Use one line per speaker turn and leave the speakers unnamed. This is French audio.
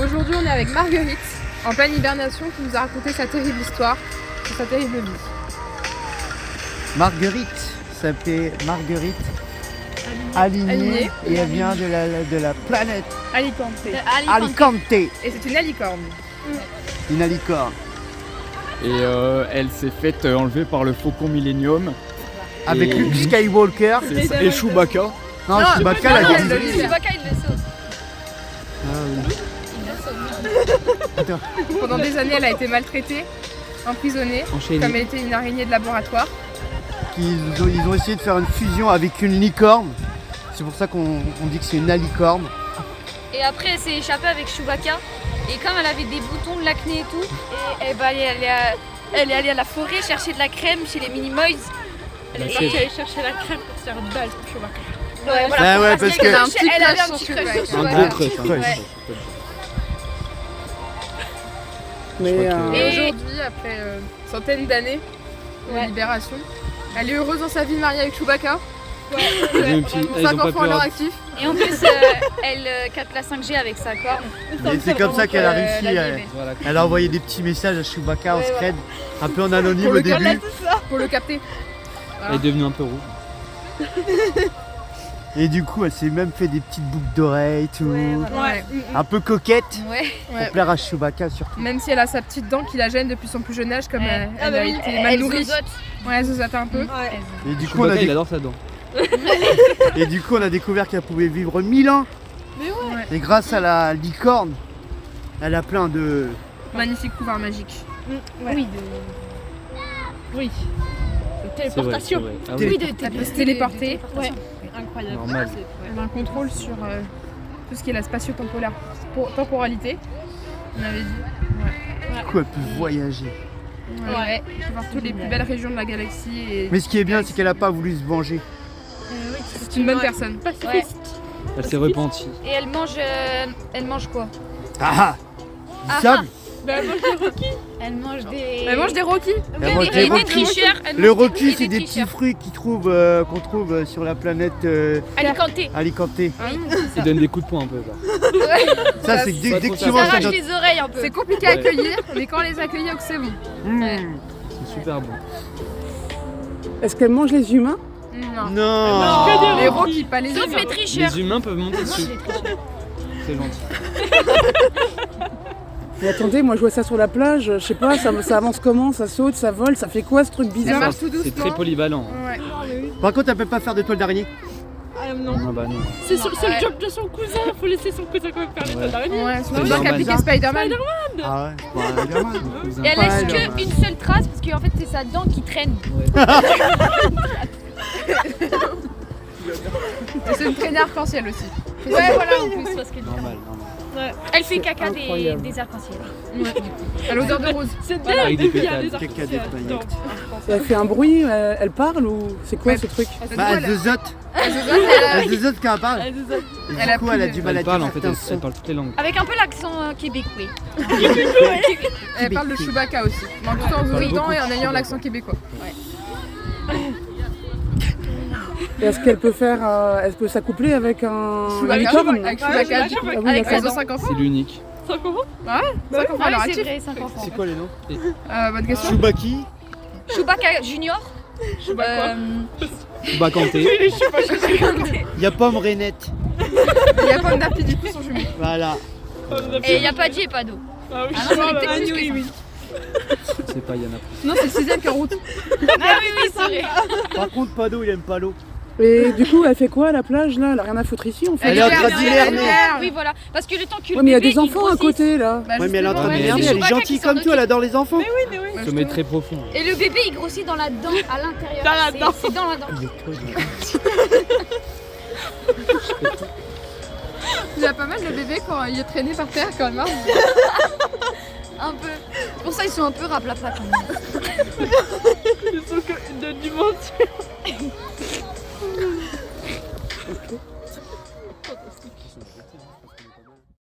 Aujourd'hui, on est avec Marguerite, en pleine hibernation, qui nous a raconté sa terrible histoire et sa terrible vie.
Marguerite s'appelait Marguerite Alignée et elle vient de la planète
Alicante.
Alicante.
Et c'est une alicorne.
Une alicorne.
Et elle s'est faite enlever par le Faucon Millenium.
Avec
Et-
Luke Skywalker.
C'est ça. Et Chewbacca.
Non, Chewbacca l'a gagné.
Chewbacca il le sauve.
Pendant des années, elle a été maltraitée, emprisonnée,
Enchaînée.
comme elle était une araignée de laboratoire.
Ils ont essayé de faire une fusion avec une licorne. C'est pour ça qu'on dit que c'est une alicorne.
Et après elle s'est échappée avec Chewbacca. Et comme elle avait des boutons de l'acné et tout, et bah, elle est allée à la forêt chercher de la crème chez les Minimoys. Elle est partie aller chercher la crème pour faire dalle pour Chewbacca. Ouais, voilà,
Ah ouais, parce que-
elle
Un petit
avait
crush
un
sur
petit crush
Chewbacca.
sur
Un
Chewbacca.
gros crush. un
Ouais.
gros crush.
Mais
Et
Et-
aujourd'hui, après centaines d'années de libération, elle est heureuse dans sa vie, mariée avec Chewbacca.
Ils ont
5
pas
enfants à
pu
leur actif.
Et en plus, elle capte la 5G avec sa corne.
Et c'est comme ça qu'elle a réussi.
la vie,
Voilà.
Elle a envoyé des petits messages à Chewbacca en scred, un peu en anonyme
Pour
au
le
début.
Pour le capter.
Elle est devenue un peu rouge.
Et du coup, elle s'est même fait des petites boucles d'oreilles, tout.
Ouais.
Un peu coquette.
Ouais.
Pour plaire à Chewbacca surtout.
Même si elle a sa petite dent qui la gêne depuis son plus jeune âge, comme elle a été mal
Elle
nourrie.
zozote.
Ouais, elle zozote un peu.
Et du coup, on a,
Chewbacca, il adore sa dent.
et du coup, on a découvert qu'elle pouvait vivre 1000 ans.
Ouais.
Et grâce à la licorne, elle a plein de...
Magnifique pouvoir magique.
Oui,
oui.
C'est vrai, c'est
Téléportation.
vrai. Ah
oui,
oui.
Elle peut se téléporter.
Ouais. Incroyable.
Normal.
Elle a un contrôle sur tout ce qui est la spatio-temporalité. On avait dit.
Du coup, elle peut voyager.
Ouais. Elle peut voir toutes les plus belles régions de la galaxie. Et
Mais ce qui est bien, c'est qu'elle n'a pas voulu se venger.
c'est une bonne personne.
Ouais.
Elle s'est repentie.
Et elle mange quoi?
Ah
Ah,
Du sable.
Elle mange des.
Elle mange des Rockies.
Elle mange
des
des Rockies.
tricheurs. Elle
Le
mange
Rocky,
des
c'est des petits
tricheurs.
fruits qu'on trouve sur la planète
Alicante.
Alicante.
Il donne des coups de poing un peu. Ça.
Ça, c'est dès que tu
Ça
Ça
manges
arrache
ça.
les oreilles un peu.
C'est compliqué à accueillir, mais quand on les accueille, c'est bon.
C'est super bon.
Est-ce qu'elle mange les humains?
Non.
Non.
Les Rockies, pas les
Sauf
humains.
les tricheurs.
Les humains peuvent monter dessus. C'est gentil.
Mais attendez, moi je vois ça sur la plage, je sais pas, ça avance comment? Ça saute, ça vole, ça fait quoi ce truc
Ça
bizarre?
marche tout
C'est
doucement.
très polyvalent.
Ouais.
Par contre, elle peut pas faire de toile d'araignée.
Non.
Ah bah non.
C'est
Non,
le
ouais.
job de son cousin, faut laisser son cousin quand même faire les toiles d'araignée.
Ouais,
C'est
c'est
normal.
qu'appliquer Spider-Man.
Ah ouais, c'est pas un gamin.
Et elle laisse
Ouais,
qu'une seule trace parce qu'en fait c'est sa dent qui traîne.
Et c'est une traînée arc-en-ciel aussi.
Ouais, voilà en plus parce que
Normal.
elle fait caca
incroyable.
des arcs-en-ciel.
À l'odeur de rose.
C'est
Avec des
qu'il y a
pétales.
des
Caca des
arcs-en-ciel
paillettes.
dedans. Elle fait un bruit, elle parle ou c'est quoi
Ouais.
ce truc?
Bah, elle zozote.
Elle zozote, elle
Elle zozote quand elle parle. Et
Elle a
du coup,
plus
elle a
de-
du mal à
Elle parle en
dire
fait,
certains
elle
sons.
parle toutes les langues.
Avec un peu l'accent québécois.
Elle parle de Chewbacca aussi. En tout en zozotant et en ayant l'accent québécois.
Et est-ce qu'elle peut faire, elle peut s'accoupler avec un licorne?
Avec Chewbacca, du coup.
Ah oui,
Avec
d'accord.
Ils ont 5 enfants.
C'est l'unique.
5 enfants à leur
c'est
actif.
vrai, 5 enfants.
C'est quoi les noms
Bonne question.
Chewbacca.
Chewbacca Junior.
Chewbaccanté.
Il y a Pomme Rainette.
Il y a pas d'Happy du coup, son jumeau.
Voilà.
Et il n'y a pas Dieu et pas d'eau.
Ah oui,
Ah non, j'en ai peut-être plus que ça.
C'est pas Yana.
Non, c'est le 6ème qui est en route.
Ah oui, c'est vrai.
Par contre, pas d'eau, il aime pas l'eau.
Et du coup, elle fait quoi à la plage là? Elle a rien à foutre ici en fait.
Elle est en train d'hiberner.
Oui, voilà. Parce que le temps que
Ouais,
le
mais il y a
bébé,
des enfants à
grossisse.
côté là.
Bah,
Ouais, mais elle est en train
Ouais,
d'hiberner.
mais
Elle est
Chewbacca
gentille
qui s'en
comme tout, elle adore les enfants.
Sommet très profond.
Et le bébé il grossit dans la dent, à l'intérieur.
Dans la dent.
C'est dans la dent.
Il y a pas mal de bébés quand il est traîné par terre quand même.
Un peu. C'est pour ça ils sont un peu raplapla quand même.
Ils sont que une dimension.